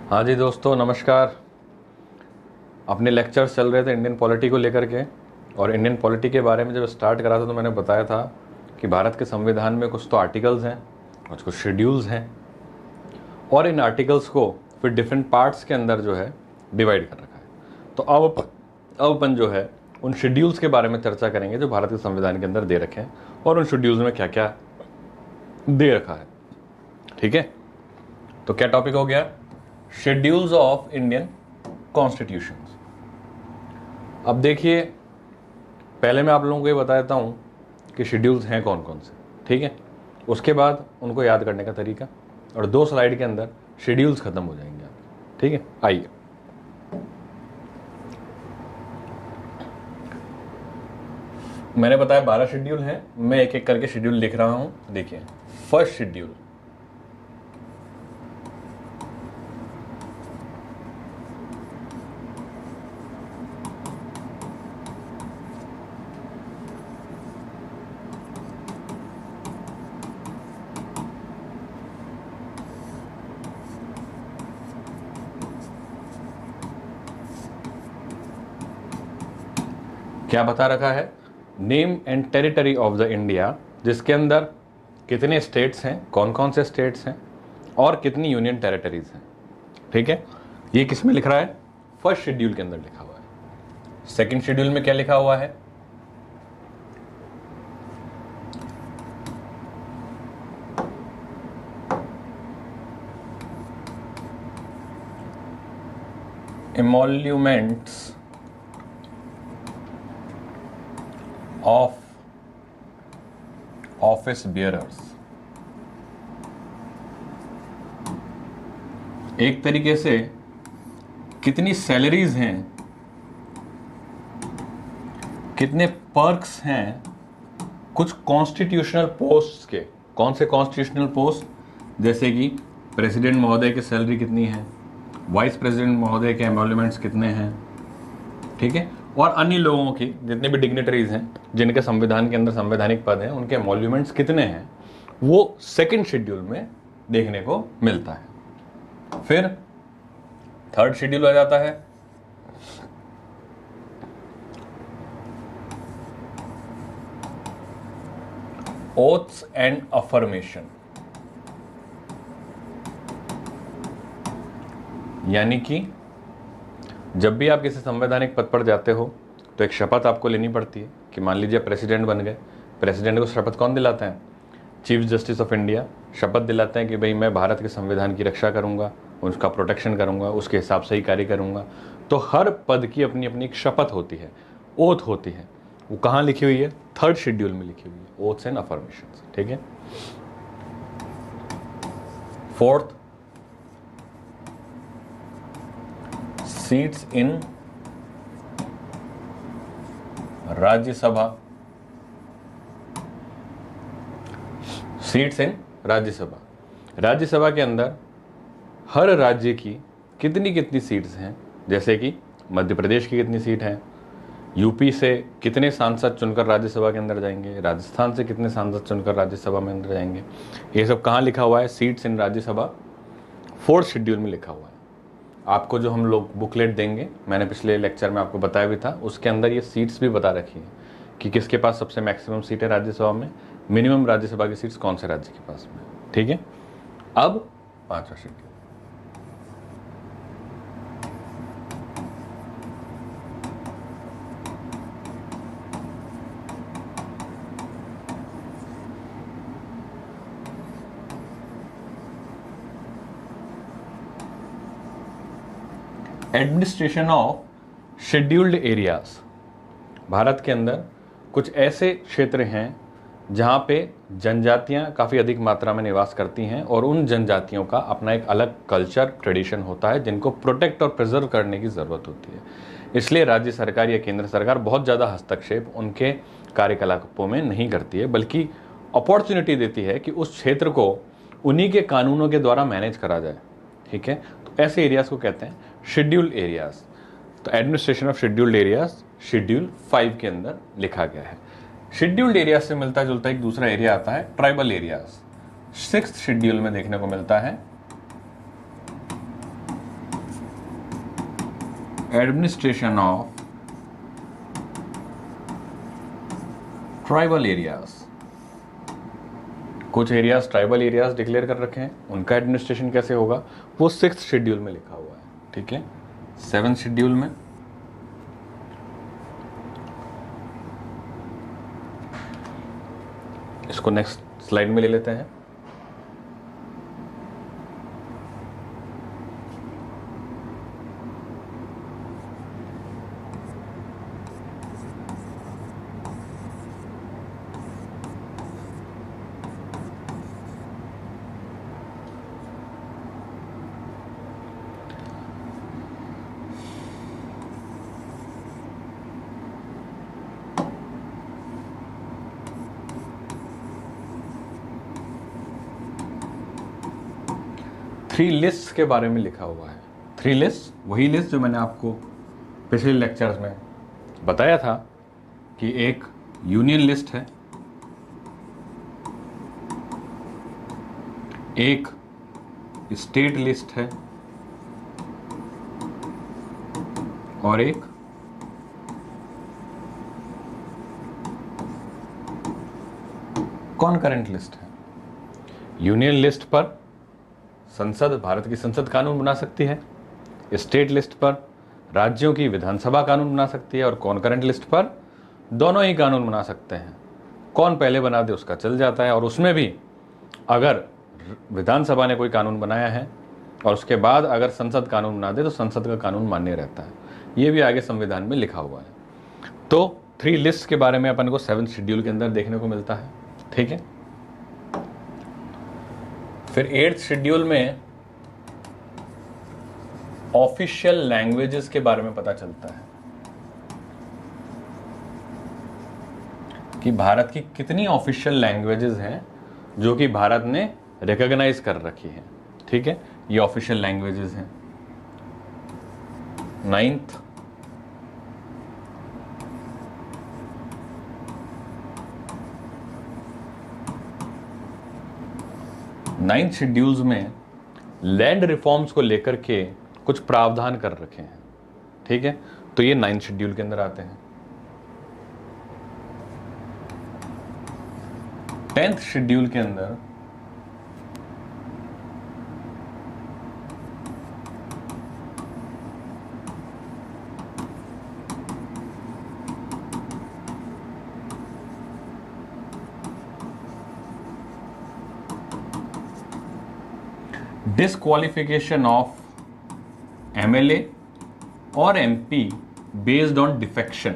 हाँ जी दोस्तों, नमस्कार। अपने लेक्चर्स चल रहे थे इंडियन पॉलिटी को लेकर के, और इंडियन पॉलिटी के बारे में जब स्टार्ट करा था तो मैंने बताया था कि भारत के संविधान में कुछ तो आर्टिकल्स हैं और कुछ शेड्यूल्स हैं, और इन आर्टिकल्स को फिर डिफरेंट पार्ट्स के अंदर जो है डिवाइड कर रखा है। तो अब अपन जो है उन शेड्यूल्स के बारे में चर्चा करेंगे जो भारत के संविधान के अंदर दे रखे हैं और उन शेड्यूल्स में क्या क्या दे रखा है। ठीक है, तो क्या टॉपिक हो गया? Schedules of Indian constitution. अब देखिए, पहले मैं आप लोगों को ये बता देता हूँ कि शेड्यूल्स हैं कौन कौन से। ठीक है, उसके बाद उनको याद करने का तरीका, और 2 स्लाइड के अंदर शेड्यूल्स खत्म हो जाएंगे आपके। ठीक है, आइए। मैंने बताया 12 शेड्यूल हैं, मैं एक एक करके शेड्यूल लिख रहा हूँ। देखिए, फर्स्ट शेड्यूल, क्या बता रखा है? Name and territory of the India, जिसके अंदर कितने स्टेट्स हैं, कौन कौन से स्टेट्स हैं और कितनी यूनियन टेरिटरीज हैं। ठीक है, ये किस में लिख रहा है? फर्स्ट शेड्यूल के अंदर लिखा हुआ है। सेकंड शेड्यूल में क्या लिखा हुआ है? एमोल्यूमेंट्स ऑफ ऑफिस बियरर्स। एक तरीके से कितनी सैलरीज हैं, कितने पर्क्स हैं कुछ कॉन्स्टिट्यूशनल पोस्ट्स के। कौन से कॉन्स्टिट्यूशनल पोस्ट? जैसे कि प्रेसिडेंट महोदय की सैलरी कितनी है, वाइस प्रेसिडेंट महोदय के एमोल्यूमेंट्स कितने हैं। ठीक है, और अन्य लोगों की जितने भी डिग्नेटरीज हैं जिनके संविधान के अंदर संवैधानिक पद हैं, उनके एमोल्यूमेंट्स कितने हैं, वो सेकंड शेड्यूल में देखने को मिलता है। फिर थर्ड शेड्यूल आ जाता है, ओथ्स एंड अफर्मेशन। यानी कि जब भी आप किसी संवैधानिक पद पर जाते हो तो एक शपथ आपको लेनी पड़ती है कि मान लीजिए प्रेसिडेंट बन गए। प्रेसिडेंट को शपथ कौन दिलाते हैं? चीफ जस्टिस ऑफ इंडिया शपथ दिलाते हैं कि भाई मैं भारत के संविधान की रक्षा करूंगा, उसका प्रोटेक्शन करूंगा, उसके हिसाब से ही कार्य करूंगा। तो हर पद की अपनी अपनी एक शपथ होती है, ओथ होती है। वो कहाँ लिखी हुई है? थर्ड शेड्यूल में लिखी हुई है, ओथ्स एंड अफर्मेशंस। ठीक है, fourth, seats in Rajya Sabha. Seats in Rajya Sabha, Rajya Sabha के अंदर हर राज्य की कितनी कितनी सीट्स हैं। जैसे कि मध्य प्रदेश की कितनी सीट हैं, यूपी से कितने सांसद चुनकर राज्यसभा के अंदर जाएंगे, राजस्थान से कितने सांसद चुनकर राज्यसभा में अंदर जाएंगे। ये सब कहाँ लिखा हुआ है? Seats in Rajya Sabha, fourth schedule में लिखा हुआ है। आपको जो हम लोग बुकलेट देंगे, मैंने पिछले लेक्चर में आपको बताया भी था, उसके अंदर ये सीट्स भी बता रखी हैं कि किसके पास सबसे मैक्सिमम सीट है राज्यसभा में, मिनिमम राज्यसभा की सीट्स कौन से राज्य के पास में। ठीक है, अब पांचवा schedule, administration of scheduled areas. Bharat के अंदर कुछ ऐसे क्षेत्र हैं जहाँ पे जनजातियाँ काफ़ी अधिक मात्रा में निवास करती हैं, और उन जनजातियों का अपना एक अलग कल्चर, ट्रेडिशन होता है जिनको प्रोटेक्ट और प्रिजर्व करने की ज़रूरत होती है। इसलिए राज्य सरकार या केंद्र सरकार बहुत ज़्यादा हस्तक्षेप उनके कार्यकलापों में नहीं करती है, बल्कि अपॉर्चुनिटी देती है कि उस क्षेत्र को उन्हीं के कानूनों के द्वारा मैनेज करा जाए। ठीक है, तो ऐसे एरियाज़ को कहते हैं शेड्यूल्ड एरियाज। तो administration of scheduled areas schedule 5 के अंदर लिखा गया है। शेड्यूल्ड एरिया से मिलता जुलता एक दूसरा एरिया आता है ट्राइबल एरियाज, 6th शेड्यूल में देखने को मिलता है एडमिनिस्ट्रेशन ऑफ ट्राइबल एरियाज, कुछ एरियाज ट्राइबल एरियाज डिक्लेयर कर रखे हैं, उनका एडमिनिस्ट्रेशन कैसे होगा वो 6th शेड्यूल में लिखा हुआ है। ठीक है, 7th शेड्यूल में इसको नेक्स्ट स्लाइड में ले लेते हैं। थ्री लिस्ट के बारे में लिखा हुआ है। थ्री लिस्ट वही लिस्ट जो मैंने आपको पिछले लेक्चर्स में बताया था कि एक यूनियन लिस्ट है, एक स्टेट लिस्ट है और एक कॉनकरेंट लिस्ट है। यूनियन लिस्ट पर संसद, भारत की संसद कानून बना सकती है, स्टेट लिस्ट पर राज्यों की विधानसभा कानून बना सकती है और कॉनकरेंट लिस्ट पर दोनों ही कानून बना सकते हैं। कौन पहले बना दे उसका चल जाता है, और उसमें भी अगर विधानसभा ने कोई कानून बनाया है और उसके बाद अगर संसद कानून बना दे तो संसद का कानून मान्य रहता है। ये भी आगे संविधान में लिखा हुआ है। तो थ्री लिस्ट के बारे में अपन को 7th शेड्यूल के अंदर देखने को मिलता है। ठीक है, फिर 8th शेड्यूल में ऑफिशियल लैंग्वेजेस के बारे में पता चलता है कि भारत की कितनी ऑफिशियल लैंग्वेजेस हैं जो कि भारत ने रिकॉग्नाइज कर रखी है। ठीक है, ये ऑफिशियल लैंग्वेजेस हैं। 9th शेड्यूल्स में लैंड रिफॉर्म्स को लेकर के कुछ प्रावधान कर रखे हैं। ठीक है, तो ये 9th शेड्यूल के अंदर आते हैं। 10th शेड्यूल के अंदर डिस्क्वालिफिकेशन ऑफ एमएलए और एमपी बेस्ड ऑन डिफेक्शन,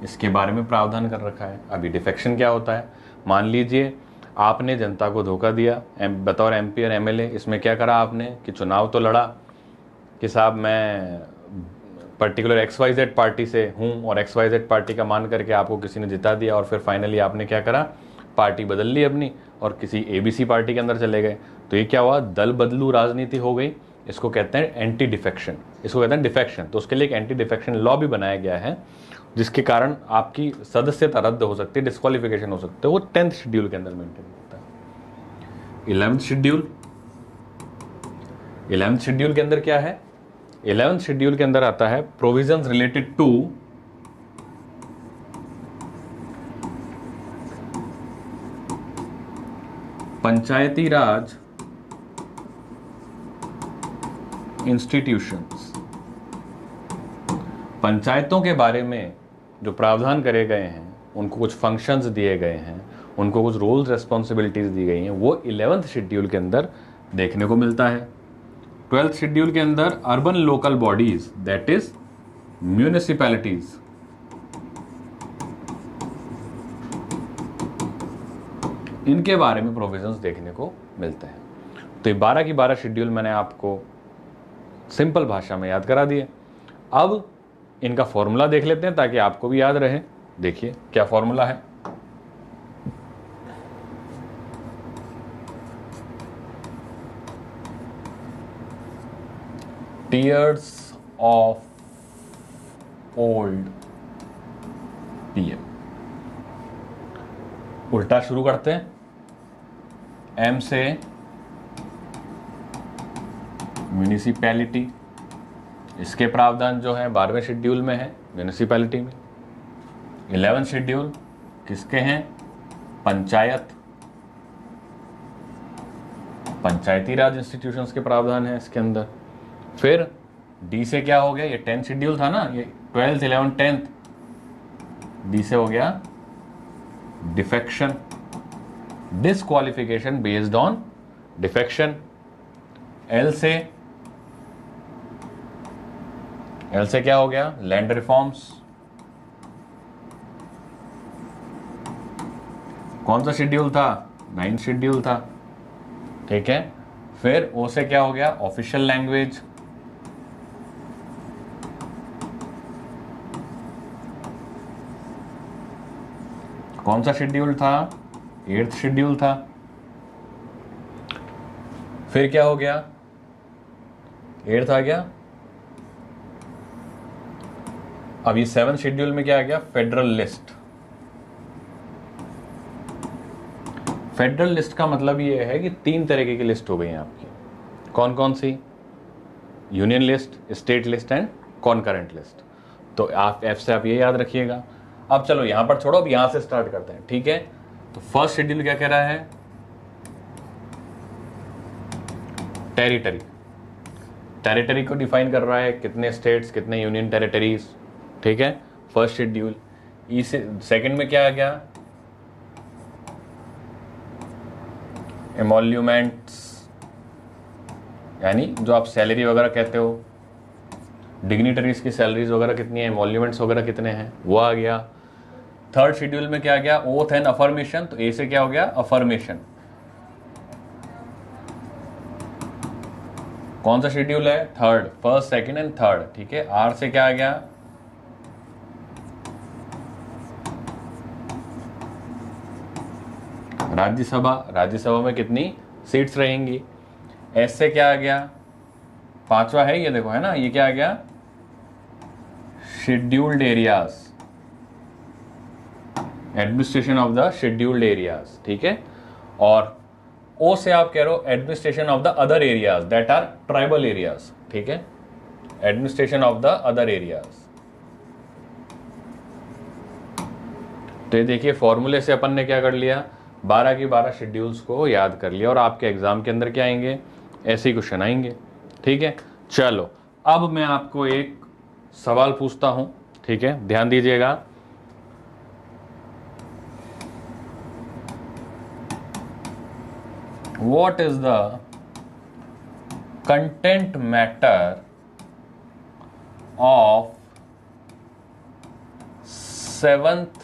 इसके बारे में प्रावधान कर रखा है। अभी डिफेक्शन क्या होता है? मान लीजिए आपने जनता को धोखा दिया बतौर एमपी और एमएलए। इसमें क्या करा आपने कि चुनाव तो लड़ा कि साहब मैं पर्टिकुलर XYZ पार्टी से हूँ और XYZ पार्टी का मान करके आपको किसी ने जिता दिया, और फिर फाइनली आपने क्या करा, पार्टी बदल ली अपनी और किसी ABC पार्टी के अंदर चले गए। तो ये क्या हुआ? दल बदलू राजनीति हो गई। इसको कहते हैं एंटी डिफेक्शन, इसको कहते हैं डिफेक्शन। तो उसके लिए एक एंटी डिफेक्शन लॉ भी बनाया गया है जिसके कारण आपकी सदस्यता रद्द हो सकती है, डिस्क्वालिफिकेशन हो सकती है। वो 10th शेड्यूल के अंदर मेंटेन होता है। 11th शेड्यूल, 11th शेड्यूल के अंदर क्या है? 11th शेड्यूल के अंदर आता है provisions related to Panchayati Raj institutions. पंचायतों के बारे में जो प्रावधान करे गए हैं, उनको कुछ फंक्शंस दिए गए हैं, उनको कुछ रोल्स रेस्पॉन्सिबिलिटीज दी गई हैं, वो 11th शेड्यूल के अंदर देखने को मिलता है। 12th शेड्यूल के अंदर urban local bodies, that is municipalities, इनके बारे में प्रोविजंस देखने को मिलते हैं। तो ये 12 की 12 शेड्यूल मैंने आपको सिंपल भाषा में याद करा दिए। अब इनका फॉर्मूला देख लेते हैं ताकि आपको भी याद रहे। देखिए क्या फॉर्मूला है। Tears of old PM। उल्टा शुरू करते हैं, M से म्यूनिसिपैलिटी, इसके प्रावधान जो है 12वें शेड्यूल में है म्यूनिसिपैलिटी में। 11 शेड्यूल किसके हैं? पंचायती राज इंस्टीट्यूशंस के प्रावधान है इसके अंदर। फिर डी से क्या हो गया? ये 10 शेड्यूल था ना, ये 12th 11th 10th, डी से हो गया defection, disqualification based on defection. L से क्या हो गया? Land reforms. कौन सा शेड्यूल था? 9th शेड्यूल था, ठीक है। फिर ओ से क्या हो गया? Official language. कौन सा शेड्यूल था? 8th शेड्यूल था। फिर क्या हो गया? 8th आ गया। अब ये 7th शेड्यूल में क्या आ गया? Federal list. फेडरल लिस्ट का मतलब ये है कि 3 तरीके की लिस्ट हो गई है आपकी। कौन कौन सी? Union list, state list and concurrent list. तो आप एफ से आप ये याद रखिएगा। अब चलो यहां पर छोड़ो, अब यहां से स्टार्ट करते हैं, ठीक है। तो फर्स्ट शेड्यूल क्या कह रहा है? टेरिटरी को डिफाइन कर रहा है, कितने स्टेट्स, कितने यूनियन टेरिटरीज, ठीक है, फर्स्ट शेड्यूल। ई से सेकंड में क्या आ गया? एमोल्यूमेंट्स, यानी जो आप सैलरी वगैरह कहते हो, डिग्निटरीज की सैलरीज वगैरह कितनी है, एमोल्यूमेंट्स वगैरह कितने हैं, वो आ गया। थर्ड शेड्यूल में क्या आ गया? Oath and affirmation. तो ए से क्या हो गया? अफर्मेशन। कौन सा शेड्यूल है? Third, first second and third, ठीक है। आर से क्या आ गया? राज्यसभा में कितनी सीट्स रहेंगी। एस से क्या आ गया? 5वां है ये, देखो है ना, ये क्या आ गया? Scheduled areas, administration of the scheduled areas, ठीक है। और ओ से आप कह रहे हो administration of the other areas that are tribal areas, ठीक है, administration of the other areas. तो ये देखिए फॉर्मूले से अपन ने क्या कर लिया? 12 की 12 शेड्यूल्स को याद कर लिया, और आपके एग्जाम के अंदर क्या आएंगे? ऐसे ही क्वेश्चन आएंगे, ठीक है। चलो अब मैं आपको एक सवाल पूछता हूं, ठीक है, ध्यान दीजिएगा। What is the content matter of 7th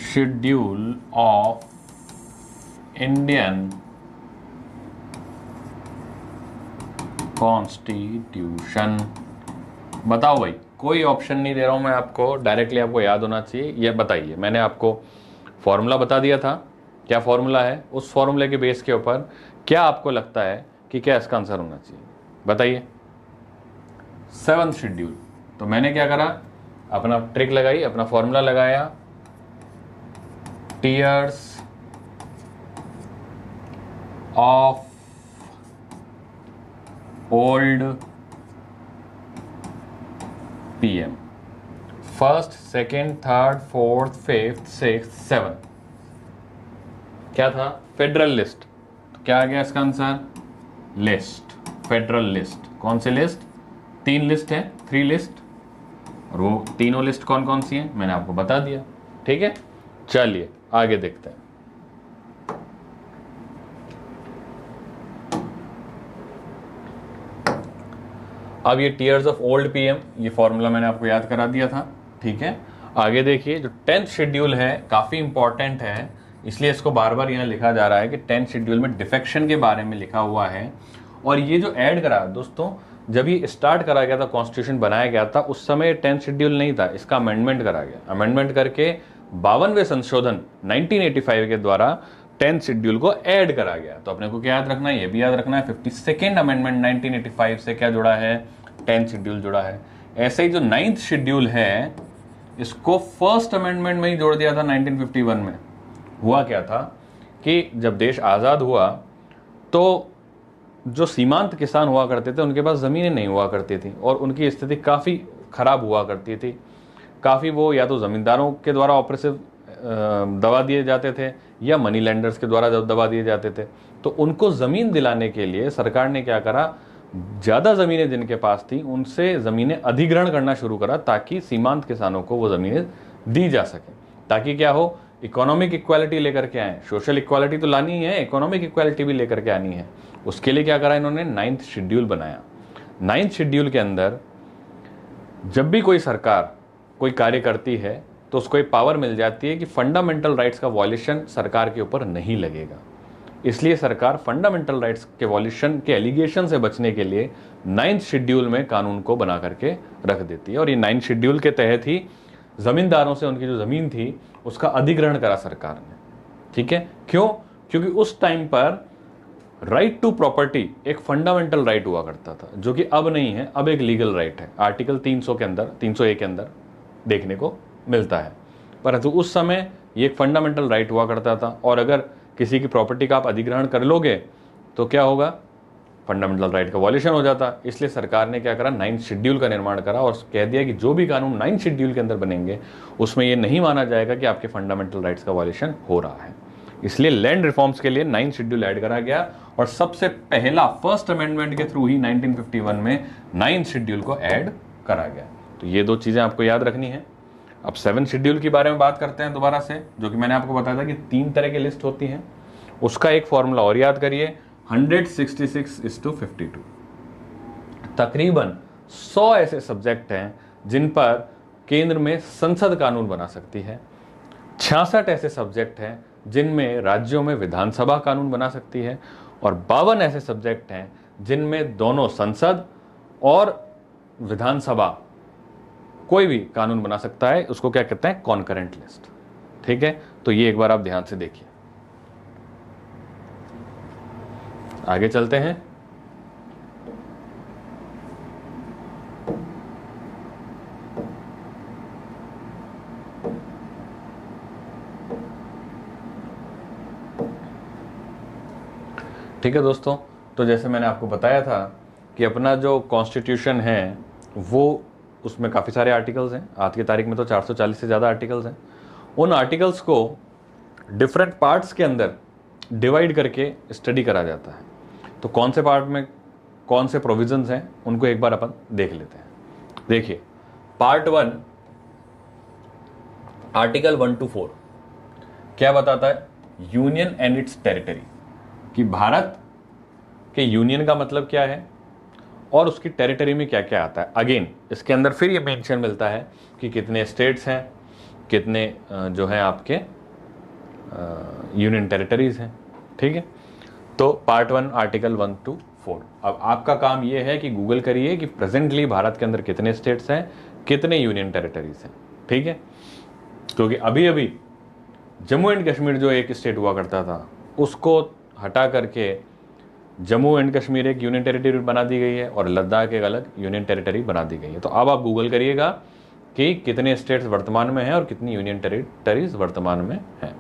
schedule of Indian constitution? बताओ भाई, कोई ऑप्शन नहीं दे रहा हूं मैं आपको, डायरेक्टली आपको याद होना चाहिए। ये बताइए, मैंने आपको फॉर्मूला बता दिया था, क्या फॉर्मूला है? उस फॉर्मूले के बेस के ऊपर क्या आपको लगता है कि क्या इसका आंसर होना चाहिए? बताइए। 7th शेड्यूल, तो मैंने क्या करा? अपना ट्रिक लगाई, अपना फॉर्मूला लगाया, tears of old PM, first, second, third, fourth, fifth, sixth, seventh, क्या था? Federal list. तो क्या आ गया इसका आंसर? List, federal list. कौन सी लिस्ट? 3 लिस्ट है, 3 लिस्ट, और वो तीनों लिस्ट कौन कौन सी हैं मैंने आपको बता दिया, ठीक है। चलिए आगे देखते हैं। अब ये टीयर्स ऑफ ओल्ड पीएम, ये फॉर्मूला मैंने आपको याद करा दिया था, ठीक है। आगे देखिए, जो 10th शेड्यूल है काफी इंपॉर्टेंट है, इसलिए इसको बार बार यहाँ लिखा जा रहा है कि 10th शेड्यूल में डिफेक्शन के बारे में लिखा हुआ है। और ये जो ऐड करा दोस्तों, जब ये स्टार्ट करा गया था, कॉन्स्टिट्यूशन बनाया गया था, उस समय 10th शेड्यूल नहीं था, इसका अमेंडमेंट करा गया। अमेंडमेंट करके 52वें संशोधन 1985 के द्वारा 10th शेड्यूल को ऐड करा गया। तो अपने को क्या याद रखना है? ये भी याद रखना है, 52nd अमेंडमेंट 1985 से क्या जुड़ा है? 10th शेड्यूल जुड़ा है। ऐसे ही जो 9th शेड्यूल है, इसको फर्स्ट अमेंडमेंट में ही जोड़ दिया था 1951 में। हुआ क्या था कि जब देश आज़ाद हुआ तो जो सीमांत किसान हुआ करते थे उनके पास ज़मीनें नहीं हुआ करती थी और उनकी स्थिति काफ़ी ख़राब हुआ करती थी। काफ़ी वो या तो ज़मींदारों के द्वारा ऑपरेसिव दबा दिए जाते थे या मनी लेंडर्स के द्वारा दबा दिए जाते थे। तो उनको ज़मीन दिलाने के लिए सरकार ने क्या करा, ज़्यादा ज़मीनें जिनके पास थी उनसे ज़मीनें अधिग्रहण करना शुरू करा ताकि सीमांत किसानों को वो ज़मीनें दी जा सकें, ताकि क्या हो, इकोनॉमिक इक्वालिटी लेकर के आए। सोशल इक्वालिटी तो लानी ही है, इकोनॉमिक इक्वालिटी भी लेकर के आनी है। उसके लिए क्या करा इन्होंने, 9th शेड्यूल बनाया। 9th शेड्यूल के अंदर जब भी कोई सरकार कोई कार्य करती है तो उसको एक पावर मिल जाती है कि फंडामेंटल राइट्स का वॉल्यूशन सरकार के ऊपर नहीं लगेगा। इसलिए सरकार फंडामेंटल राइट्स के वॉल्यूशन के एलिगेशन से बचने के लिए 9th शेड्यूल में कानून को बना करके रख देती है। और ये 9th शेड्यूल के तहत ही जमींदारों से उनकी जो जमीन थी उसका अधिग्रहण करा सरकार ने। ठीक है, क्यों? क्योंकि उस टाइम पर राइट टू प्रॉपर्टी एक फंडामेंटल राइट हुआ करता था, जो कि अब नहीं है, अब एक लीगल राइट है। आर्टिकल 300 के अंदर, 301 के अंदर देखने को मिलता है। परंतु उस समय ये एक फंडामेंटल राइट हुआ करता था और अगर किसी की प्रॉपर्टी का आप अधिग्रहण कर लोगे तो क्या होगा, फंडामेंटल राइट का वॉल्यूशन हो जाता। इसलिए सरकार ने क्या करा, 9th शेड्यूल का निर्माण करा और कह दिया कि जो भी कानून 9th शेड्यूल के अंदर बनेंगे उसमें ये नहीं माना जाएगा कि आपके फंडामेंटल राइट्स का वॉल्यूशन हो रहा है। इसलिए लैंड रिफॉर्म्स के लिए 9th शेड्यूल ऐड करा गया और सबसे पहला फर्स्ट अमेंडमेंट के थ्रू ही 1951 में 9th शेड्यूल को ऐड करा गया। तो ये दो चीजें आपको याद रखनी है। अब 7th शेड्यूल के बारे में बात करते हैं दोबारा से, जो कि मैंने आपको बताया था कि 3 तरह की लिस्ट होती है। उसका एक फॉर्मूला और याद करिए, 166:52। तकरीबन 100 ऐसे सब्जेक्ट हैं जिन पर केंद्र में संसद कानून बना सकती है। 66 ऐसे सब्जेक्ट हैं जिनमें राज्यों में विधानसभा कानून बना सकती है और 52 ऐसे सब्जेक्ट हैं जिनमें दोनों संसद और विधानसभा कोई भी कानून बना सकता है। उसको क्या कहते हैं, कॉन्करेंट लिस्ट। ठीक है, तो ये एक बार आप ध्यान से देखिए। आगे चलते हैं। ठीक है दोस्तों, तो जैसे मैंने आपको बताया था कि अपना जो कॉन्स्टिट्यूशन है वो, उसमें काफ़ी सारे आर्टिकल्स हैं। आज की तारीख में तो 440 से ज़्यादा आर्टिकल्स हैं। उन आर्टिकल्स को डिफरेंट पार्ट्स के अंदर डिवाइड करके स्टडी करा जाता है। तो कौन से पार्ट में कौन से प्रोविजंस हैं उनको एक बार अपन देख लेते हैं। देखिए, पार्ट 1 आर्टिकल 1 to 4 क्या बताता है, यूनियन एंड इट्स टेरिटरी, कि भारत के यूनियन का मतलब क्या है और उसकी टेरिटरी में क्या क्या आता है। अगेन इसके अंदर फिर ये मेंशन मिलता है कि कितने स्टेट्स हैं, कितने जो हैं आपके यूनियन टेरिटरीज हैं। ठीक है, तो पार्ट 1 आर्टिकल 1 to 4। अब आपका काम ये है कि गूगल करिए कि प्रेजेंटली भारत के अंदर कितने स्टेट्स हैं, कितने यूनियन टेरिटरीज हैं। ठीक है, क्योंकि अभी अभी जम्मू एंड कश्मीर जो एक स्टेट हुआ करता था उसको हटा करके जम्मू एंड कश्मीर एक यूनियन टेरिटरी बना दी गई है और लद्दाख एक अलग यूनियन टेरिटरी बना दी गई है। तो अब आप गूगल करिएगा कि कितने स्टेट्स वर्तमान में हैं और कितनी यूनियन टेरिटरीज वर्तमान में हैं।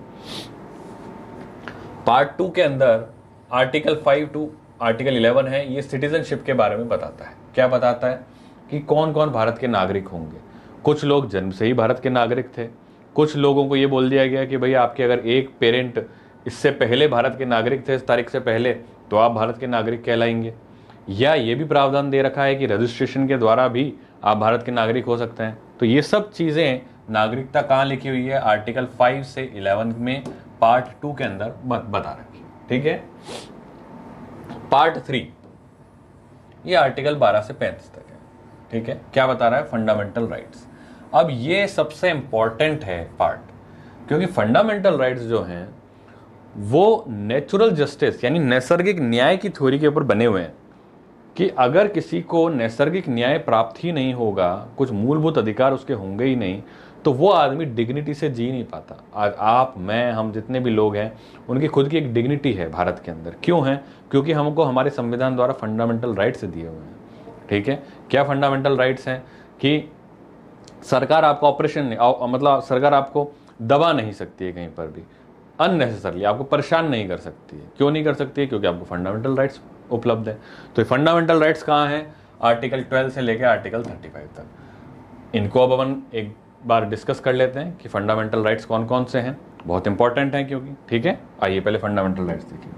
पार्ट 2 के अंदर आर्टिकल 5 to आर्टिकल 11 है, ये सिटीजनशिप के बारे में बताता है। क्या बताता है कि कौन कौन भारत के नागरिक होंगे। कुछ लोग जन्म से ही भारत के नागरिक थे, कुछ लोगों को ये बोल दिया गया कि भाई आपके अगर एक पेरेंट इससे पहले भारत के नागरिक थे, इस तारीख से पहले, तो आप भारत के नागरिक कहलाएंगे। या ये भी प्रावधान दे रखा है कि रजिस्ट्रेशन के द्वारा भी आप भारत के नागरिक हो सकते हैं। तो ये सब चीज़ें नागरिकता कहाँ लिखी हुई है, आर्टिकल 5 से 11 में पार्ट 2 के अंदर बता रखी। ठीक है, पार्ट 3 ये आर्टिकल 12 से 35 तक है। ठीक है, क्या बता रहा है, फंडामेंटल राइट्स। अब ये सबसे इंपॉर्टेंट है पार्ट, क्योंकि फंडामेंटल राइट्स जो हैं वो नेचुरल जस्टिस यानी नैसर्गिक न्याय की थ्योरी के ऊपर बने हुए हैं कि अगर किसी को नैसर्गिक न्याय प्राप्त ही नहीं होगा, कुछ मूलभूत अधिकार उसके होंगे ही नहीं, तो वो आदमी डिग्निटी से जी नहीं पाता। आज आप, मैं, हम जितने भी लोग हैं उनकी खुद की एक डिग्निटी है भारत के अंदर। क्यों है, क्योंकि हमको हमारे संविधान द्वारा फंडामेंटल राइट्स दिए हुए हैं। ठीक है, क्या फंडामेंटल राइट्स हैं कि सरकार आपका ऑपरेशन नहीं, मतलब सरकार आपको दबा नहीं सकती है, कहीं पर भी अननेसेसरली आपको परेशान नहीं कर सकती है। क्यों नहीं कर सकती है, क्योंकि आपको फंडामेंटल राइट्स उपलब्ध है। तो ये फंडामेंटल राइट्स कहाँ हैं? आर्टिकल 12 से लेकर आर्टिकल 35 तक। इनको अब अपन एक बार डिस्कस कर लेते हैं कि फंडामेंटल राइट्स कौन कौन से हैं, बहुत इंपॉर्टेंट हैं क्योंकि, ठीक है। आइए पहले फंडामेंटल राइट्स देखिए।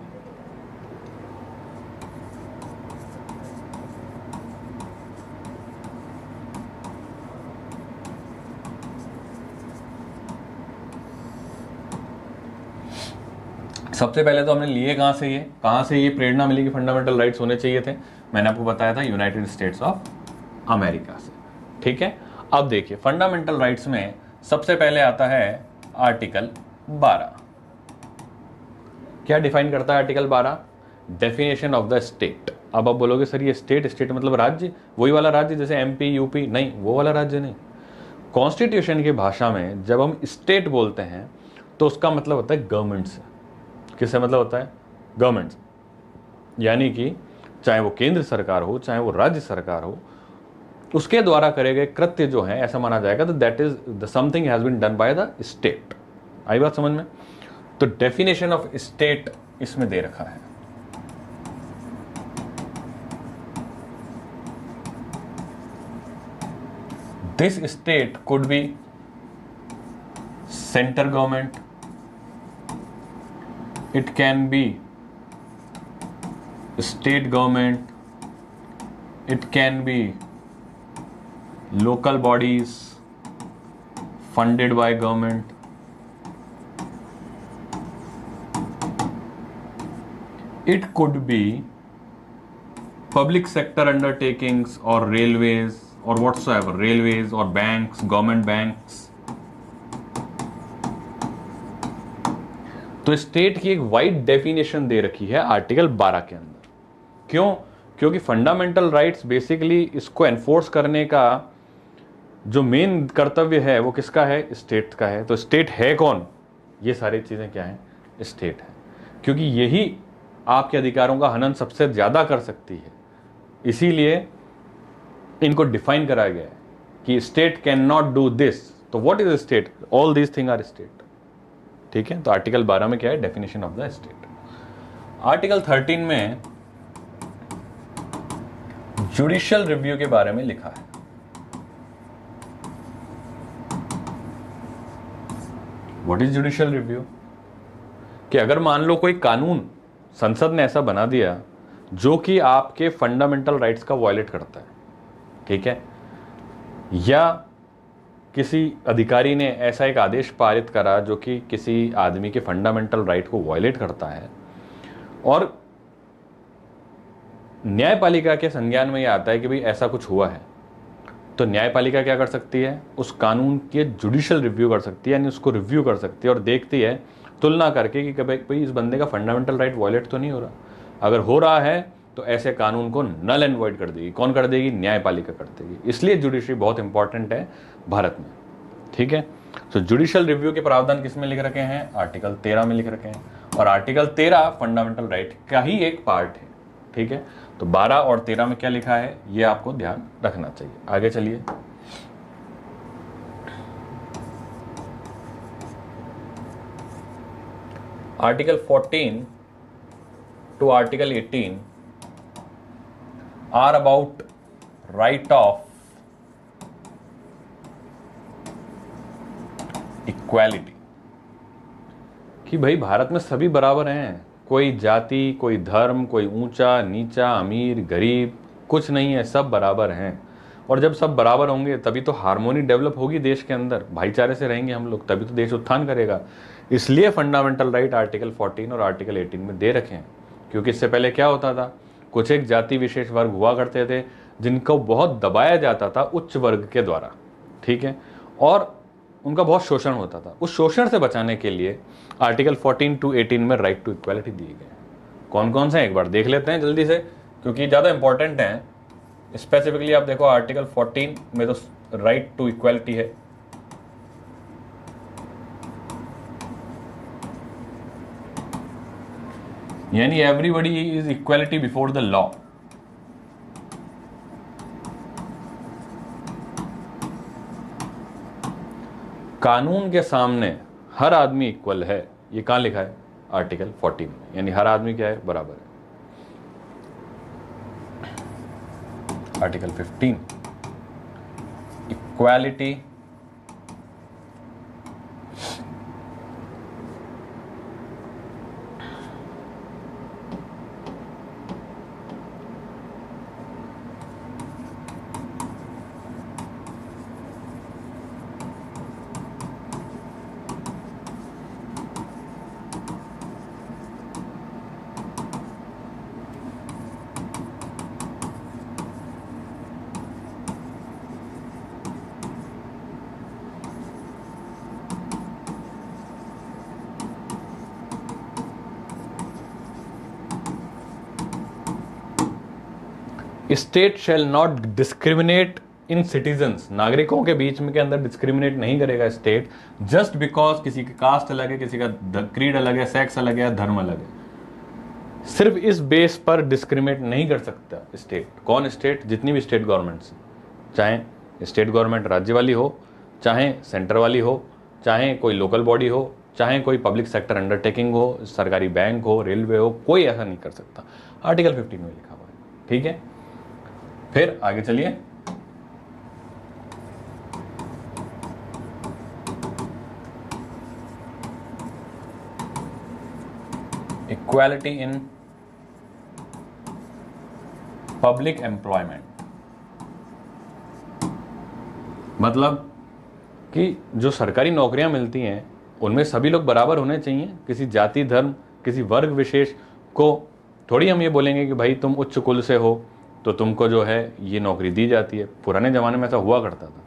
सबसे पहले तो हमने लिए कहाँ से ये प्रेरणा मिली कि फंडामेंटल राइट्स होने चाहिए थे? मैंने आपको बताया था यूनाइटेड स्टेट्स ऑफ अमेरिका से, ठीक है। अब देखिए फंडामेंटल राइट्स में सबसे पहले आता है आर्टिकल 12। क्या डिफाइन करता है article 12? Definition of the state. अब आप बोलोगे सर ये स्टेट मतलब राज्य, वही वाला राज्य जैसे एमपी यूपी? नहीं, वो वाला राज्य नहीं। कॉन्स्टिट्यूशन की भाषा में जब हम स्टेट बोलते हैं तो उसका मतलब होता है गवर्नमेंट से। किससे मतलब होता है? गवर्नमेंट से। यानी कि चाहे वो केंद्र सरकार हो चाहे वो राज्य सरकार हो, उसके द्वारा करे गए कृत्य जो है ऐसा माना जाएगा तो that is the something has been done by the state. आई बात समझ में? तो डेफिनेशन ऑफ स्टेट इसमें दे रखा है। This state could be centre government, it can be state government, it can be local bodies funded by government, it could be public sector undertakings or railways or whatsoever, railways or banks, government banks। तो state की एक wide definition दे रखी है article 12 के अंदर। क्यों? क्योंकि fundamental rights basically इसको एनफोर्स करने का जो मेन कर्तव्य है वो किसका है? स्टेट का है। तो स्टेट है कौन? ये सारी चीजें क्या है? स्टेट है। क्योंकि यही आपके अधिकारों का हनन सबसे ज्यादा कर सकती है, इसीलिए इनको डिफाइन कराया गया है कि state can not do this. तो what is state? All these thing are state, ठीक है। तो आर्टिकल 12 में क्या है? Definition of the state. Article 13 में जुडिशियल रिव्यू के बारे में लिखा है। What is judicial review? कि अगर मान लो कोई कानून संसद ने ऐसा बना दिया जो कि आपके फंडामेंटल राइट्स का वायलेट करता है, ठीक है, या किसी अधिकारी ने ऐसा एक आदेश पारित करा जो कि किसी आदमी के फंडामेंटल राइट को वायलेट करता है, और न्यायपालिका के संज्ञान में यह आता है कि भाई ऐसा कुछ हुआ है, तो न्यायपालिका क्या कर सकती है? उस कानून के जुडिशियल रिव्यू कर सकती है, यानी उसको रिव्यू कर सकती है और देखती है तुलना करके कि भाई इस बंदे का फंडामेंटल राइट वायलेट तो नहीं हो रहा। अगर हो रहा है तो ऐसे कानून को नल एंड वॉइड कर देगी। कौन कर देगी? न्यायपालिका कर देगी। इसलिए जुडिशरी बहुत इंपॉर्टेंट है भारत में, ठीक है। तो जुडिशियल रिव्यू के प्रावधान किस में लिख रखे हैं? आर्टिकल 13 में लिख रखे हैं। और आर्टिकल 13 फंडामेंटल राइट का ही एक पार्ट है, ठीक है। तो 12 और 13 में क्या लिखा है ये आपको ध्यान रखना चाहिए। आगे चलिए। Article 14 to article 18 are about right of equality, कि भाई भारत में सभी बराबर हैं, कोई जाति, कोई धर्म, कोई ऊंचा नीचा, अमीर गरीब कुछ नहीं है, सब बराबर हैं। और जब सब बराबर होंगे तभी तो हार्मोनी डेवलप होगी देश के अंदर, भाईचारे से रहेंगे हम लोग, तभी तो देश उत्थान करेगा। इसलिए फंडामेंटल राइट आर्टिकल 14 और आर्टिकल 18 में दे रखे हैं। क्योंकि इससे पहले क्या होता था? कुछ एक जाति विशेष वर्ग हुआ करते थे जिनको बहुत दबाया जाता था उच्च वर्ग के द्वारा, ठीक है, और उनका बहुत शोषण होता था। उस शोषण से बचाने के लिए आर्टिकल 14 टू 18 में राइट टू इक्वालिटी दिए गए। कौन कौन से हैं एक बार देख लेते हैं जल्दी से, क्योंकि ज़्यादा इंपॉर्टेंट हैं। स्पेसिफिकली आप देखो आर्टिकल 14 में तो राइट टू इक्वालिटी है, यानी everybody is equality before the law. कानून के सामने हर आदमी इक्वल है, ये कहां लिखा है? आर्टिकल 14 में, यानी हर आदमी क्या है? बराबर है। Article 15, equality state shall not discriminate in citizens, नागरिकों के बीच में के अंदर डिस्क्रिमिनेट नहीं करेगा स्टेट, जस्ट बिकॉज किसी की कास्ट अलग है, किसी का क्रीड अलग है, सेक्स अलग है, धर्म अलग है। सिर्फ इस बेस पर डिस्क्रिमिनेट नहीं कर सकता स्टेट। कौन स्टेट? जितनी भी स्टेट गवर्नमेंट्स, चाहे स्टेट गवर्नमेंट राज्य वाली हो, चाहे सेंटर वाली हो, चाहे कोई लोकल बॉडी हो, चाहे कोई पब्लिक सेक्टर अंडरटेकिंग हो, सरकारी बैंक हो, रेलवे हो, कोई ऐसा नहीं कर सकता। आर्टिकल 15 में लिखा हुआ है। ठीक है, फिर आगे चलिए। इक्वालिटी इन पब्लिक एम्प्लॉयमेंट, मतलब कि जो सरकारी नौकरियां मिलती हैं उनमें सभी लोग बराबर होने चाहिए। किसी जाति, धर्म, किसी वर्ग विशेष को थोड़ी हम ये बोलेंगे कि भाई तुम उच्च कुल से हो तो तुमको जो है ये नौकरी दी जाती है। पुराने ज़माने में ऐसा हुआ करता था।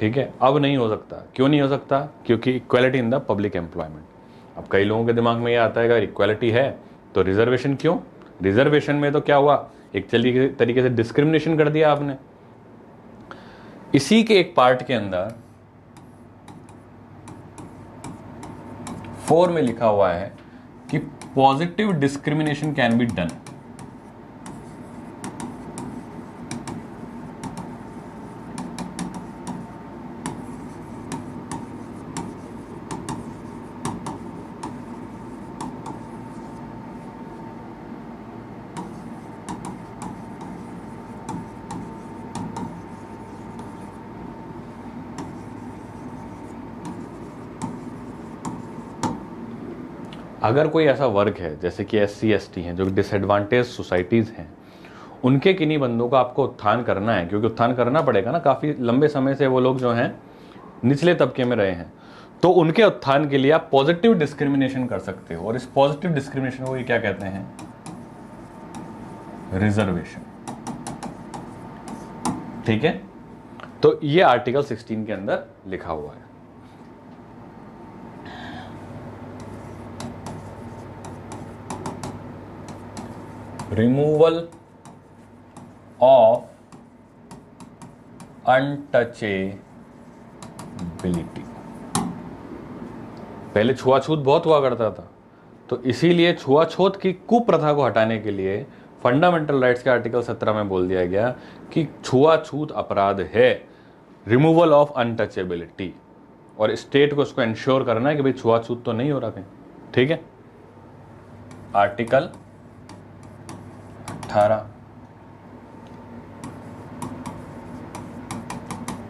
ठीक है, अब नहीं हो सकता। क्यों नहीं हो सकता? क्योंकि equality in the public employment. अब कई लोगों के दिमाग में ये आता है कि अगर इक्वालिटी है तो रिजर्वेशन क्यों? रिजर्वेशन में तो क्या हुआ, एक तरीके से डिस्क्रिमिनेशन कर दिया आपने। इसी के एक पार्ट के अंदर 4 में लिखा हुआ है कि positive discrimination can be done. अगर कोई ऐसा वर्ग है जैसे कि SC ST हैं, जो डिसएडवांटेज सोसाइटीज़ हैं, उनके किन्हीं बंदों का आपको उत्थान करना है, क्योंकि उत्थान करना पड़ेगा ना, काफ़ी लंबे समय से वो लोग जो हैं निचले तबके में रहे हैं, तो उनके उत्थान के लिए आप पॉजिटिव डिस्क्रिमिनेशन कर सकते हो। और इस पॉजिटिव डिस्क्रिमिनेशन को ये क्या कहते हैं? रिजर्वेशन। ठीक है, तो ये आर्टिकल 16 के अंदर लिखा हुआ है। Removal of untouchability. पहले छुआछूत बहुत हुआ करता था, तो इसीलिए छुआछूत की कुप्रथा को हटाने के लिए फंडामेंटल राइट्स के आर्टिकल 17 में बोल दिया गया कि छुआछूत अपराध है, रिमूवल ऑफ अनटचेबिलिटी, और स्टेट को उसको इंश्योर करना है कि भाई छुआछूत तो नहीं हो रहा कहीं। ठीक है, article 18,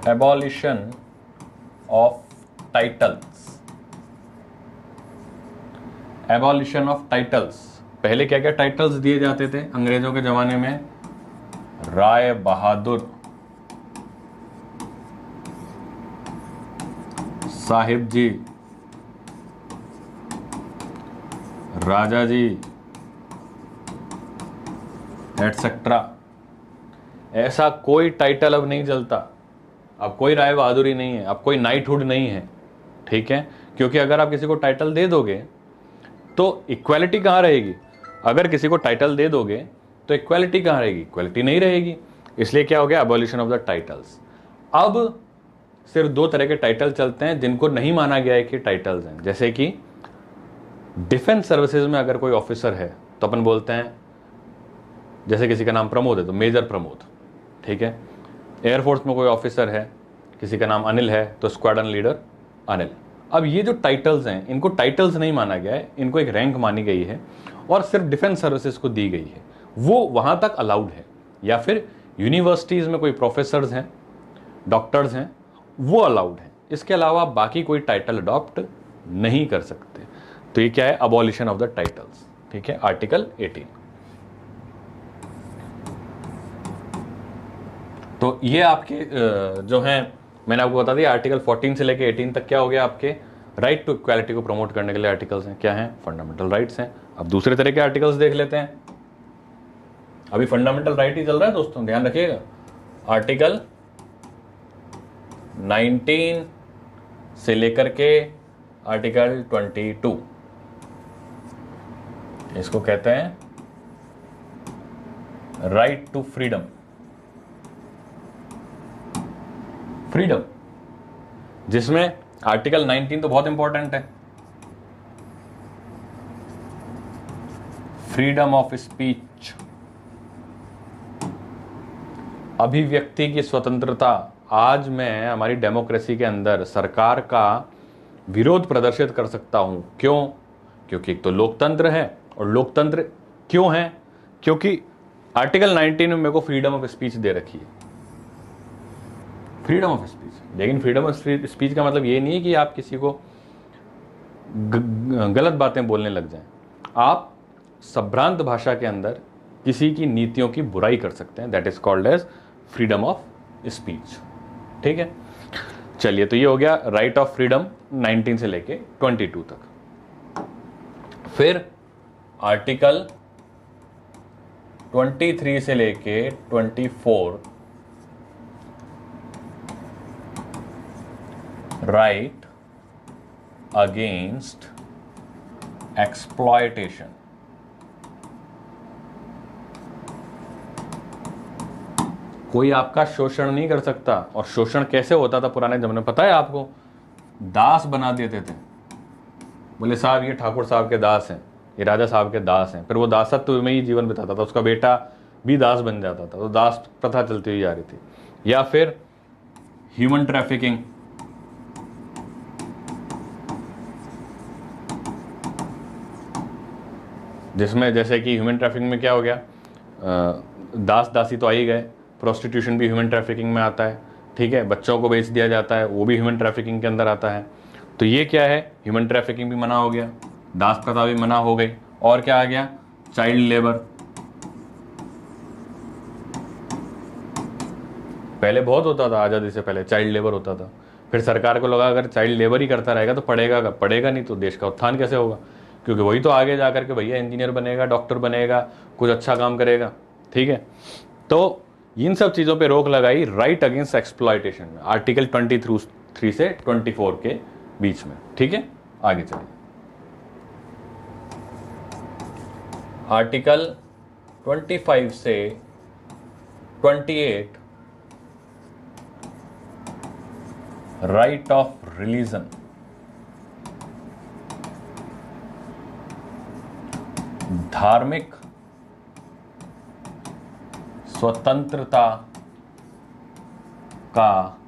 abolition of titles. Abolition of titles, पहले क्या क्या टाइटल्स दिए जाते थे अंग्रेजों के जमाने में? राय बहादुर, साहिब जी, राजा जी, एटसेट्रा। ऐसा कोई टाइटल अब नहीं चलता। अब कोई राय बहादुरी नहीं है, अब कोई नाइटहुड नहीं है। ठीक है, क्योंकि अगर आप किसी को टाइटल दे दोगे तो इक्वालिटी कहाँ रहेगी? अगर किसी को टाइटल दे दोगे तो इक्वालिटी कहाँ रहेगी? इक्वालिटी नहीं रहेगी। इसलिए क्या हो गया? Abolition of the titles. अब सिर्फ 2 तरह के टाइटल चलते हैं जिनको नहीं माना गया है कि टाइटल्स हैं। जैसे कि डिफेंस सर्विसेज में अगर कोई ऑफिसर है तो अपन बोलते हैं, जैसे किसी का नाम प्रमोद है तो मेजर प्रमोद। ठीक है, एयरफोर्स में कोई ऑफिसर है, किसी का नाम अनिल है तो स्क्वाड्रन लीडर अनिल। अब ये जो टाइटल्स हैं, इनको टाइटल्स नहीं माना गया है, इनको एक रैंक मानी गई है और सिर्फ डिफेंस सर्विसेज को दी गई है। वो वहां तक अलाउड है, या फिर यूनिवर्सिटीज़ में कोई प्रोफेसर्स हैं, डॉक्टर्स हैं, वो अलाउड हैं। इसके अलावा बाकी कोई टाइटल अडॉप्ट नहीं कर सकते। तो ये क्या है? Abolition of the titles. ठीक है, आर्टिकल 18। तो ये आपके जो हैं, मैंने आपको बता दिया आर्टिकल 14 से लेके 18 तक क्या हो गया, आपके राइट टू इक्वालिटी को प्रमोट करने के लिए आर्टिकल्स हैं। क्या हैं? फंडामेंटल राइट्स हैं। अब दूसरे तरह के आर्टिकल्स देख लेते हैं। अभी फंडामेंटल राइट ही चल रहा है दोस्तों, ध्यान रखिएगा। आर्टिकल 19 से लेकर के आर्टिकल 22, इसको कहते हैं राइट टू फ्रीडम। फ्रीडम, जिसमें आर्टिकल 19 तो बहुत इंपॉर्टेंट है, फ्रीडम ऑफ स्पीच, अभिव्यक्ति की स्वतंत्रता। आज मैं हमारी डेमोक्रेसी के अंदर सरकार का विरोध प्रदर्शित कर सकता हूं। क्यों? क्योंकि एक तो लोकतंत्र है, और लोकतंत्र क्यों है? क्योंकि आर्टिकल 19 में मेरे को फ्रीडम ऑफ स्पीच दे रखी है। Freedom of speech. लेकिन फ्रीडम ऑफ स्पीच का मतलब ये नहीं है कि आप किसी को गलत बातें बोलने लग जाएं। आप संभ्रांत भाषा के अंदर किसी की नीतियों की बुराई कर सकते हैं। That is called as freedom of speech. ठीक है, चलिए, तो ये हो गया राइट ऑफ फ्रीडम 19 से लेके 22 तक। फिर आर्टिकल 23 से लेके 24 राइट अगेंस्ट एक्सप्लॉयटेशन। कोई आपका शोषण नहीं कर सकता। और शोषण कैसे होता था पुराने जमाने में, पता है आपको? दास बना देते थे। बोले साहब ये ठाकुर साहब के दास हैं, ये राजा साहब के दास हैं। फिर वो दासत्व में ही जीवन बिताता था, उसका बेटा भी दास बन जाता था। तो दास प्रथा चलती हुई जा रही थी। या फिर ह्यूमन ट्रैफिकिंग, जिसमें जैसे कि ह्यूमन ट्रैफिकिंग में क्या हो गया, दास दासी तो आ ही गए, प्रोस्टिट्यूशन भी ह्यूमन ट्रैफिकिंग में आता है। ठीक है, बच्चों को बेच दिया जाता है, वो भी ह्यूमन ट्रैफिकिंग के अंदर आता है। तो ये क्या है? ह्यूमन ट्रैफिकिंग भी मना हो गया, दास प्रथा भी मना हो गई। और क्या आ गया? Child labour. पहले बहुत होता था, आज़ादी से पहले चाइल्ड लेबर होता था। फिर सरकार को लगा अगर चाइल्ड लेबर ही करता रहेगा तो पड़ेगा नहीं तो देश का उत्थान कैसे होगा? क्योंकि वही तो आगे जाकर के भैया इंजीनियर बनेगा, डॉक्टर बनेगा, कुछ अच्छा काम करेगा। ठीक है, तो इन सब चीज़ों पे रोक लगाई राइट अगेंस्ट एक्सप्लॉयटेशन में, आर्टिकल 23 से 24 के बीच में। ठीक है, आगे चलिए। आर्टिकल 25 से 28 राइट ऑफ रिलीजन। धार्मिक स्वतंत्रता का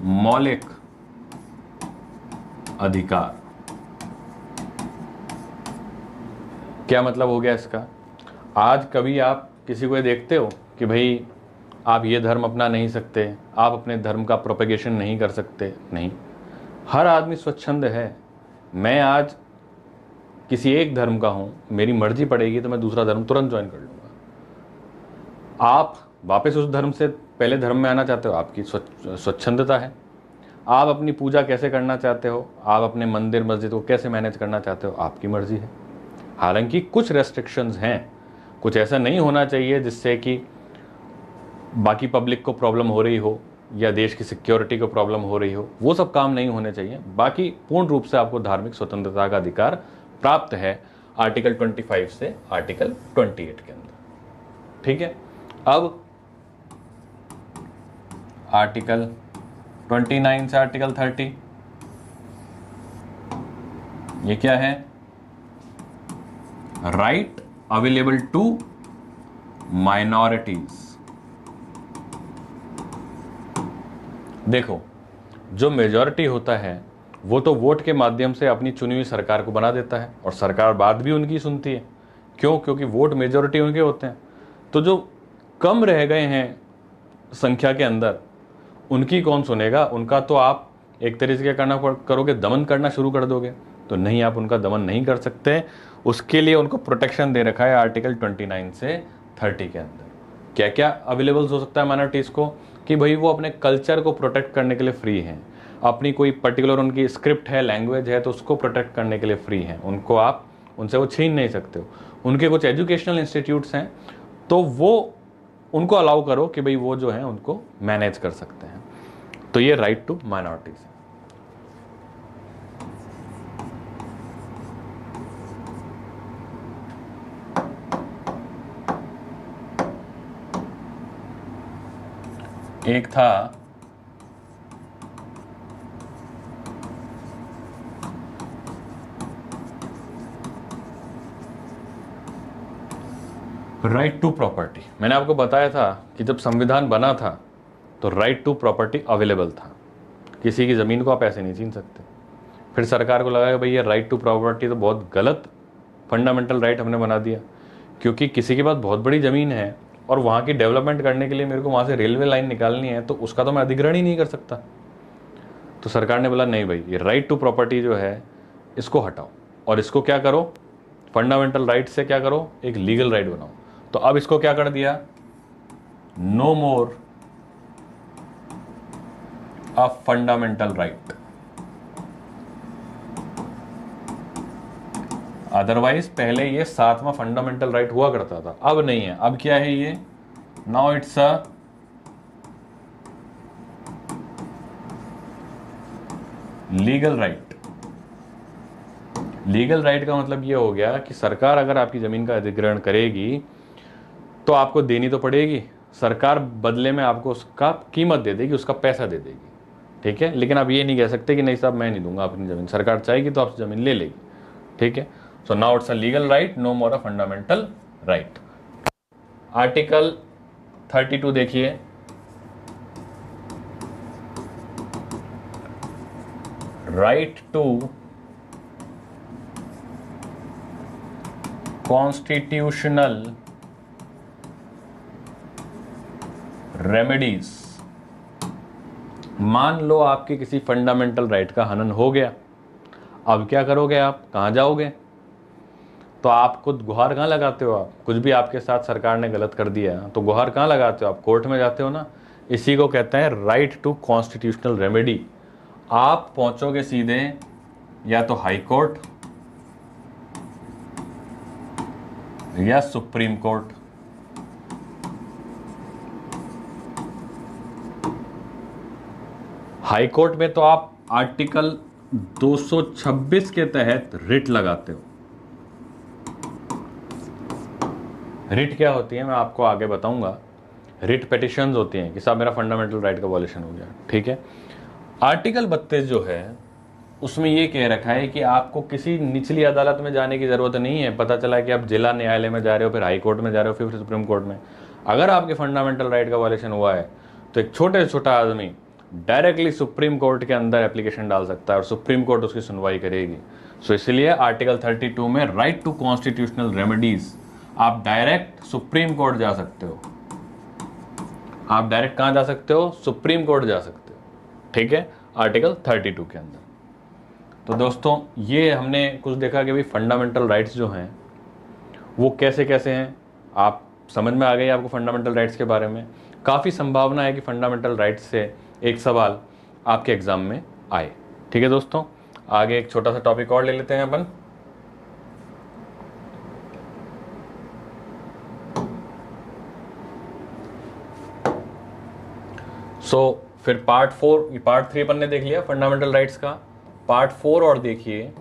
मौलिक अधिकार। क्या मतलब हो गया इसका? आज कभी आप किसी को ये देखते हो कि भाई आप ये धर्म अपना नहीं सकते, आप अपने धर्म का प्रोपेगेशन नहीं कर सकते? नहीं, हर आदमी स्वच्छंद है। मैं आज किसी एक धर्म का हूं, मेरी मर्जी पड़ेगी तो मैं दूसरा धर्म तुरंत ज्वाइन कर लूंगा। आप वापस उस धर्म से पहले धर्म में आना चाहते हो, आपकी स्वच्छंदता है। आप अपनी पूजा कैसे करना चाहते हो, आप अपने मंदिर मस्जिद को कैसे मैनेज करना चाहते हो, आपकी मर्जी है। हालांकि कुछ रेस्ट्रिक्शंस हैं, कुछ ऐसा नहीं होना चाहिए जिससे कि बाकी पब्लिक को प्रॉब्लम हो रही हो या देश की सिक्योरिटी को प्रॉब्लम हो रही हो, वो सब काम नहीं होने चाहिए। बाकी पूर्ण रूप से आपको धार्मिक स्वतंत्रता का अधिकार प्राप्त है आर्टिकल 25 से आर्टिकल 28 के अंदर। ठीक है, अब आर्टिकल 29 से आर्टिकल 30, ये क्या है? Right available to minorities. देखो, जो मेजॉरिटी होता है वो तो वोट के माध्यम से अपनी चुनी हुई सरकार को बना देता है, और सरकार बात भी उनकी सुनती है। क्यों? क्योंकि वोट मेजॉरिटी उनके होते हैं। तो जो कम रह गए हैं संख्या के अंदर, उनकी कौन सुनेगा? उनका तो आप एक तरीके से क्या करना करोगे, दमन करना शुरू कर दोगे। तो नहीं, आप उनका दमन नहीं कर सकते। उसके लिए उनको प्रोटेक्शन दे रखा है आर्टिकल 29 से 30 के अंदर। क्या क्या अवेलेबल हो सकता है माइनॉरिटीज़ को, कि भाई वो अपने कल्चर को प्रोटेक्ट करने के लिए फ्री हैं, अपनी कोई पर्टिकुलर उनकी स्क्रिप्ट है, लैंग्वेज है, तो उसको प्रोटेक्ट करने के लिए फ्री हैं। उनको आप उनसे वो छीन नहीं सकते हो। उनके कुछ एजुकेशनल इंस्टीट्यूट्स हैं, तो वो उनको अलाउ करो कि भाई वो जो है उनको मैनेज कर सकते हैं। तो ये राइट टू माइनॉरिटीज है। एक था राइट टू प्रॉपर्टी। मैंने आपको बताया था कि जब संविधान बना था तो राइट टू प्रॉपर्टी अवेलेबल था, किसी की ज़मीन को आप ऐसे नहीं छीन सकते। फिर सरकार को लगा कि भाई ये राइट टू प्रॉपर्टी तो बहुत गलत फंडामेंटल राइट हमने बना दिया, क्योंकि किसी के पास बहुत बड़ी ज़मीन है और वहाँ की डेवलपमेंट करने के लिए मेरे को वहाँ से रेलवे लाइन निकालनी है, तो उसका तो मैं अधिग्रहण ही नहीं कर सकता। तो सरकार ने बोला नहीं भाई, ये राइट टू प्रॉपर्टी जो है इसको हटाओ और इसको क्या करो, फंडामेंटल राइट से क्या करो, एक लीगल राइट बनाओ। तो अब इसको क्या कर दिया, no more a fundamental right. Otherwise पहले ये 7वां फंडामेंटल राइट हुआ करता था, अब नहीं है। अब क्या है ये, now it's a legal right. Legal right का मतलब ये हो गया कि सरकार अगर आपकी जमीन का अधिग्रहण करेगी तो आपको देनी तो पड़ेगी, सरकार बदले में आपको उसका कीमत दे देगी, उसका पैसा दे देगी, ठीक है। लेकिन आप ये नहीं कह सकते कि नहीं साहब मैं नहीं दूंगा अपनी जमीन, सरकार चाहेगी तो आपसे जमीन ले लेगी, ठीक है। So now it's a legal right, no more a fundamental right. Article 32 देखिए, राइट टू कॉन्स्टिट्यूशनल रेमेडीज। मान लो आपके किसी फंडामेंटल राइट का हनन हो गया, अब क्या करोगे, आप कहाँ जाओगे? तो आप खुद गुहार कहाँ लगाते हो? आप कुछ भी आपके साथ सरकार ने गलत कर दिया तो गुहार कहाँ लगाते हो? आप कोर्ट में जाते हो ना। इसी को कहते हैं राइट टू कॉन्स्टिट्यूशनल रेमेडी। आप पहुंचोगे सीधे या तो हाई कोर्ट या सुप्रीम कोर्ट। हाई कोर्ट में तो आप आर्टिकल 226 के तहत रिट लगाते हो। रिट क्या होती है मैं आपको आगे बताऊंगा। रिट पिटिशंस होती हैं कि साहब मेरा फंडामेंटल राइट का वॉल्यूशन हो गया, ठीक है। आर्टिकल 32 जो है उसमें ये कह रखा है कि आपको किसी निचली अदालत में जाने की जरूरत नहीं है। पता चला कि आप जिला न्यायालय में जा रहे हो, फिर हाई कोर्ट में जा रहे हो, फिर सुप्रीम कोर्ट में। अगर आपके फंडामेंटल राइट का वॉल्यूशन हुआ है तो एक छोटे से छोटा आदमी डायरेक्टली सुप्रीम कोर्ट के अंदर एप्लीकेशन डाल सकता है और सुप्रीम कोर्ट उसकी सुनवाई करेगी। सो इसलिए आर्टिकल 32 में राइट टू कॉन्स्टिट्यूशनल रेमेडीज, आप डायरेक्ट सुप्रीम कोर्ट जा सकते हो। आप डायरेक्ट कहां जा सकते हो? सुप्रीम कोर्ट जा सकते हो, ठीक है, आर्टिकल 32 के अंदर। तो दोस्तों ये हमने कुछ देखा कि भाई फंडामेंटल राइट्स जो हैं वो कैसे कैसे हैं। आप समझ में आ गई आपको फंडामेंटल राइट्स के बारे में। काफ़ी संभावना है कि फंडामेंटल राइट्स से एक सवाल आपके एग्जाम में आए, ठीक है दोस्तों। आगे एक छोटा सा टॉपिक और ले लेते हैं अपन। फिर पार्ट 3 अपन ने देख लिया फंडामेंटल राइट्स का। पार्ट 4 और देखिए,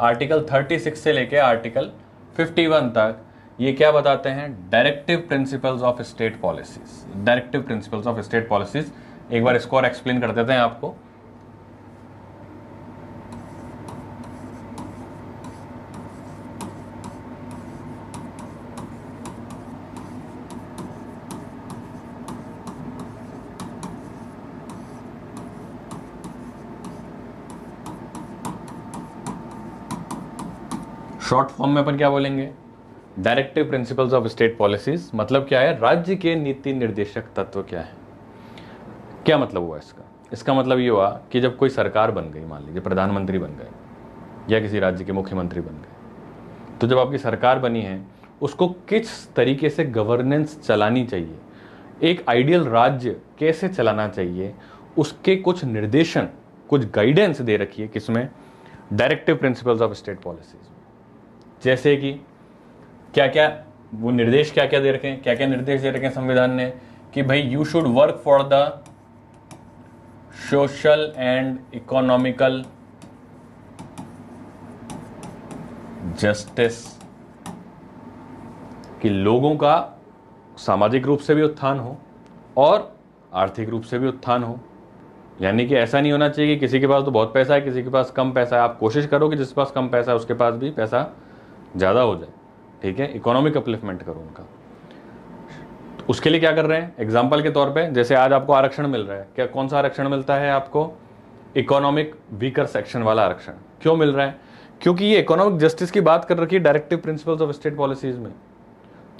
आर्टिकल 36 से लेके आर्टिकल 51 तक ये क्या बताते हैं? Directive principles of state policies. Directive principles of state policies, एक बार इसको और एक्सप्लेन कर देते हैं आपको। शॉर्ट फॉर्म में अपन क्या बोलेंगे? Directive principles of state policies मतलब क्या है, राज्य के नीति निर्देशक तत्व क्या है। क्या मतलब हुआ इसका? इसका मतलब ये हुआ कि जब कोई सरकार बन गई, मान लीजिए प्रधानमंत्री बन गए या किसी राज्य के मुख्यमंत्री बन गए, तो जब आपकी सरकार बनी है उसको किस तरीके से गवर्नेंस चलानी चाहिए, एक आइडियल राज्य कैसे चलाना चाहिए, उसके कुछ निर्देशन, कुछ गाइडेंस दे रखी है किसमें, directive principles of state policies. जैसे कि क्या क्या वो निर्देश क्या क्या दे रखे हैं, क्या क्या निर्देश दे रखे हैं संविधान ने, कि भाई you should work for the social and economical justice, कि लोगों का सामाजिक रूप से भी उत्थान हो और आर्थिक रूप से भी उत्थान हो। यानी कि ऐसा नहीं होना चाहिए कि किसी के पास तो बहुत पैसा है, किसी के पास कम पैसा है। आप कोशिश करो कि जिसके पास कम पैसा है उसके पास भी पैसा ज़्यादा हो जाए, ठीक है, इकोनॉमिक अपलिफ्टमेंट करो उनका। तो उसके लिए क्या कर रहे हैं, एग्जाम्पल के तौर पे जैसे आज आपको आरक्षण मिल रहा है, क्या कौन सा आरक्षण मिलता है आपको, इकोनॉमिक वीकर सेक्शन वाला आरक्षण। क्यों मिल रहा है? क्योंकि ये इकोनॉमिक जस्टिस की बात कर रखी है directive principles of state policies में।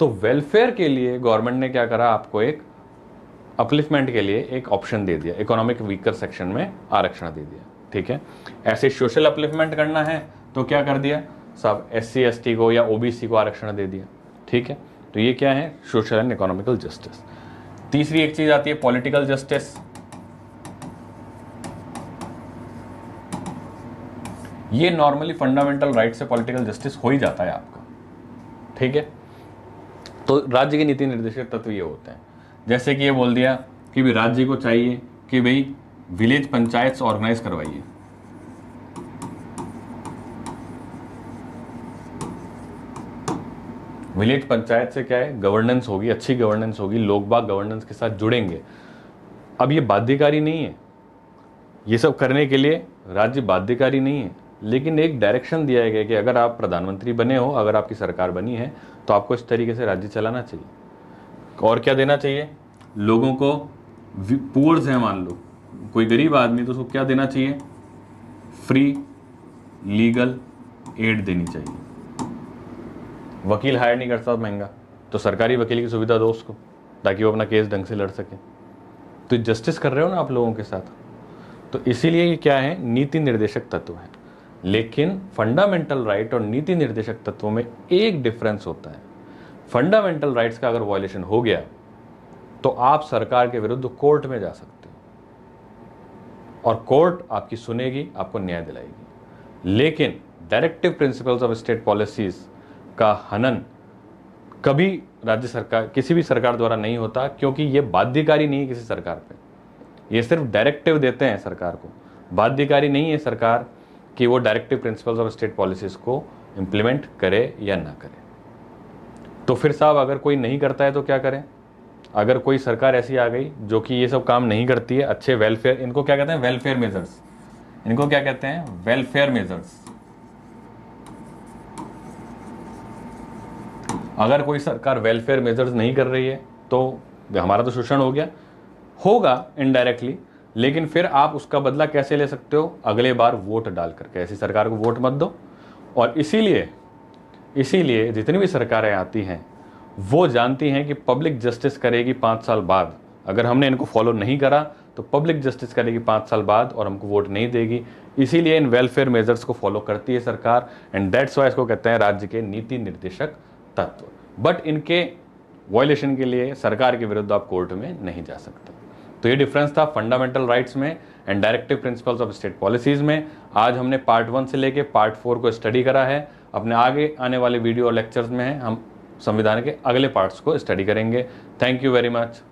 तो वेलफेयर के लिए गवर्नमेंट ने क्या करा, आपको एक अपलिफ्टमेंट के लिए एक ऑप्शन दे दिया, इकोनॉमिक वीकर सेक्शन में आरक्षण दे दिया, ठीक है। ऐसे सोशल अपलिफ्टमेंट करना है तो क्या कर दिया, सब SC ST को या OBC को आरक्षण दे दिया, ठीक है। तो ये क्या है, सोशल एंड इकोनॉमिकल जस्टिस। तीसरी एक चीज आती है पॉलिटिकल जस्टिस। ये नॉर्मली फंडामेंटल राइट से पॉलिटिकल जस्टिस हो ही जाता है आपका, ठीक है। तो राज्य के नीति निर्देशक तत्व ये होते हैं, जैसे कि ये बोल दिया कि भाई राज्य को चाहिए कि भाई विलेज पंचायत ऑर्गेनाइज करवाइए, विलेज पंचायत से क्या है, गवर्नेंस होगी, अच्छी गवर्नेंस होगी, लोग बाग गवर्नेंस के साथ जुड़ेंगे। अब ये बाध्यकारी नहीं है, ये सब करने के लिए राज्य बाध्यकारी नहीं है, लेकिन एक डायरेक्शन दिया गया कि अगर आप प्रधानमंत्री बने हो, अगर आपकी सरकार बनी है, तो आपको इस तरीके से राज्य चलाना चाहिए। और क्या देना चाहिए लोगों को, पुअर्स है मान लो कोई गरीब आदमी, तो उसको क्या देना चाहिए, फ्री लीगल एड देनी चाहिए। वकील हायर नहीं करता महंगा, तो सरकारी वकील की सुविधा दो उसको, ताकि वो अपना केस ढंग से लड़ सके। तो जस्टिस कर रहे हो ना आप लोगों के साथ। तो इसीलिए ये क्या है, नीति निर्देशक तत्व है। लेकिन फंडामेंटल राइट और नीति निर्देशक तत्वों में एक डिफरेंस होता है। फंडामेंटल राइट्स का अगर वायलेशन हो गया तो आप सरकार के विरुद्ध कोर्ट में जा सकते हो और कोर्ट आपकी सुनेगी, आपको न्याय दिलाएगी। लेकिन directive principles of state policies का हनन कभी राज्य सरकार, किसी भी सरकार द्वारा नहीं होता, क्योंकि ये बाध्यकारी नहीं है किसी सरकार पे। ये सिर्फ डायरेक्टिव देते हैं सरकार को, बाध्यकारी नहीं है सरकार कि वो directive principles of state policies को इंप्लीमेंट करे या ना करे। तो फिर साहब अगर कोई नहीं करता है तो क्या करें? अगर कोई सरकार ऐसी आ गई जो कि ये सब काम नहीं करती है, अच्छे वेलफेयर, इनको क्या कहते हैं, वेलफेयर मेजर्स, इनको क्या कहते हैं, वेलफेयर मेजर्स। अगर कोई सरकार वेलफेयर मेजर्स नहीं कर रही है तो हमारा तो शोषण हो गया, होगा इनडायरेक्टली, लेकिन फिर आप उसका बदला कैसे ले सकते हो, अगले बार वोट डाल करके। ऐसी सरकार को वोट मत दो। और इसीलिए जितनी भी सरकारें आती हैं वो जानती हैं कि पब्लिक जस्टिस करेगी 5 साल बाद। अगर हमने इनको फॉलो नहीं करा तो पब्लिक जस्टिस करेगी 5 साल बाद और हमको वोट नहीं देगी। इसीलिए इन वेलफेयर मेजर्स को फॉलो करती है सरकार, एंड दैट्स वाई इसको कहते हैं राज्य के नीति निर्देशक तत्व। बट इनके वायलेशन के लिए सरकार के विरुद्ध आप कोर्ट में नहीं जा सकते। तो ये डिफरेंस था फंडामेंटल राइट्स में and directive principles of state policies में। आज हमने पार्ट 1 से लेके पार्ट 4 को स्टडी करा है। अपने आगे आने वाले वीडियो और लेक्चर्स में हम संविधान के अगले पार्ट्स को स्टडी करेंगे। Thank you very much.